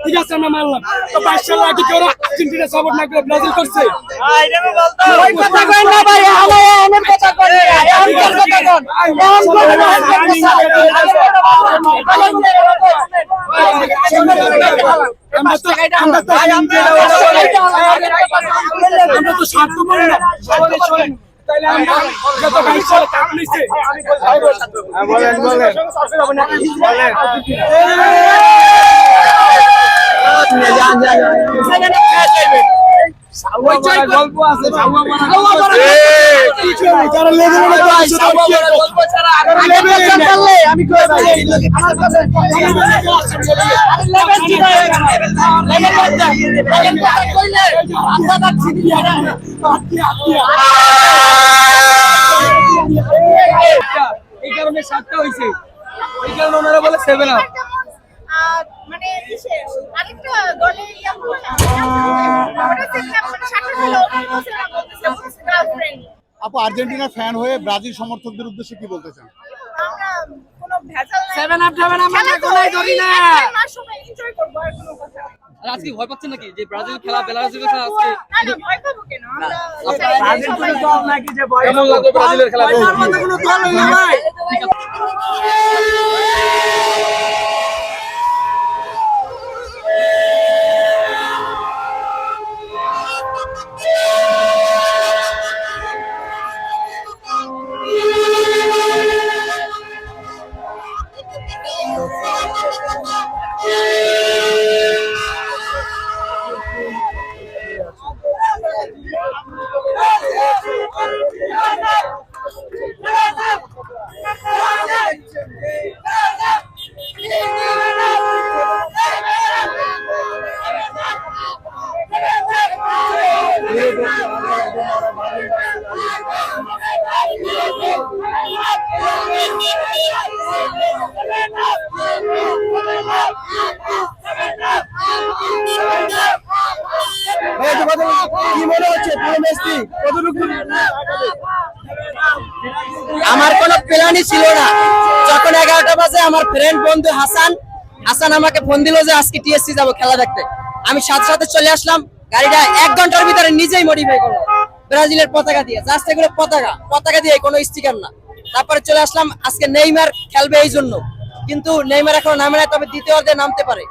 ঠিক আছে আমরা মানলাম। তো 22 সালে আগে কেউ আর্জেন্টিনা সাপোর্ট না করে ব্রাজিল করছে? ওই কথা কই না ভাই, আমরা এমন কথা কই না, এমন কথা কই, এমন কথা আমরা তো স্বার্থপর না। তাইলে আমরা যত 22 সালে কাপ নিছে বলেন গল্প আছে যারা লেভেলে আমি কই ভাই এই কারণে 7টা হইছে, এই কারণে ওনারা বলে 7 আপ। মানে আরেকটা দলে আপু আর্জেন্টিনার ফ্যান হয়ে ব্রাজিল সমর্থকদের উদ্দেশ্যে কি বলতে চান? আমরা কোনো ভেজাল নাই, 7 আপ যাবে না, আমরা কোলাই ধরি না। সময় এনজয় করব, আর কোনো কথা না। আর আজকে ভয় পাচ্ছেন নাকি যে ব্রাজিল খেলা বেলারুশের খেলা আজকে? না ভয় পাবো কেন, আমরা ব্রাজিল দল নাকি যে ভয় কেমন লাগে ব্রাজিলের খেলা? তার মধ্যে কোনো দল হই না ভাই। আমার কোনো প্ল্যানই ছিল না। যখন 11টা বাজে আমার ফ্রেন্ড বন্ধু হাসান আমাকে ফোন দিল যে আজকে টিএসসি যাব খেলা দেখতে, আমি সাথে সাথে চলে আসলাম। গাড়িটা 1 ঘন্টার ভিতরে নিজেই মডিফাই করলাম ব্রাজিলের পতাকা দিয়ে, জাস্ট এগুলো পতাকা দিয়ে, কোনো স্টিকার না। তারপরে চলে আসলাম, আজকে নেইমার খেলবে এই জন্য, কিন্তু নেইমার এখন নামে না, তবে দ্বিতীয় অর্ধে নামতে পারে।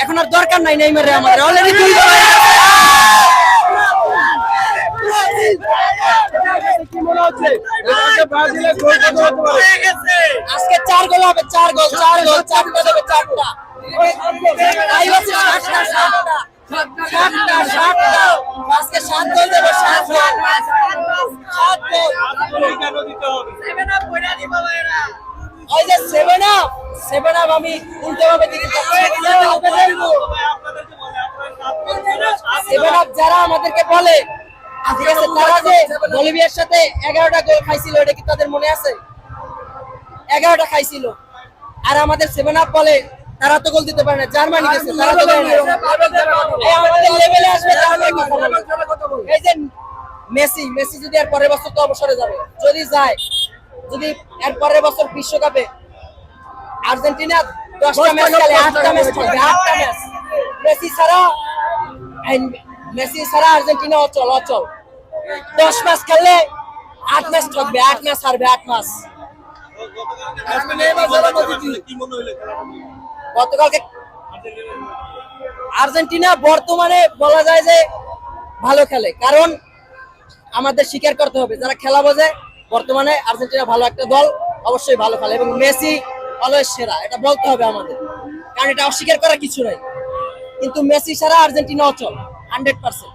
এখন আর দরকার নাই নেইমারের, আমাদের অলরেডি 2 গোল হয়ে গেছে। আজকে 4 গোল হবে, 4 গোল, 4টা দেবে, 4টা। আজকে 7 গোল দেবে, 7 গোল। ওই যে 7 আপ আমি উল্টো ভাবে দিকে 7 আপ যারা আমাদেরকে বলে, ঠিক আছে, তারা যে বলিভিয়ার সাথে 11টা গোল খাইছিল, এটা কি তাদের মনে আছে? 11টা খাইছিল। আর আমাদের 7 আপ বলে তারা তো গোল দিতে পারে না, জার্মানি গেছে, তারা তো পারে না। এই আমাদের লেভেলে আসবে তাহলে কথা বলবো। এই যে মেসি যদি আর পরের বছর তো অবসরে যাবে, যদি যায়, যদি এর পরের বছর বিশ্বকাপে আর্জেন্টিনা 10টা ম্যাচ খেলে, 8টা ম্যাচ খেলবে, 8টা ম্যাচ। মেসি ছাড়া আর্জেন্টিনা অচল। 10 ম্যাচ খেললে 8 ম্যাচ থাকবে, 8 ম্যাচ হারবে, 8 ম্যাচ। গতকালকে আর্জেন্টিনা বর্তমানে বলা যায় যে ভালো খেলে, কারণ আমাদের স্বীকার করতে হবে যারা খেলা বোঝে, বর্তমানে আর্জেন্টিনা ভালো একটা দল, অবশ্যই ভালো খেলে, এবং মেসি অলওয়েজ সেরা, এটা বলতে হবে আমাদের, কারণ এটা অস্বীকার করার কিছু নাই। কিন্তু মেসি ছাড়া আর্জেন্টিনা অচল 100%।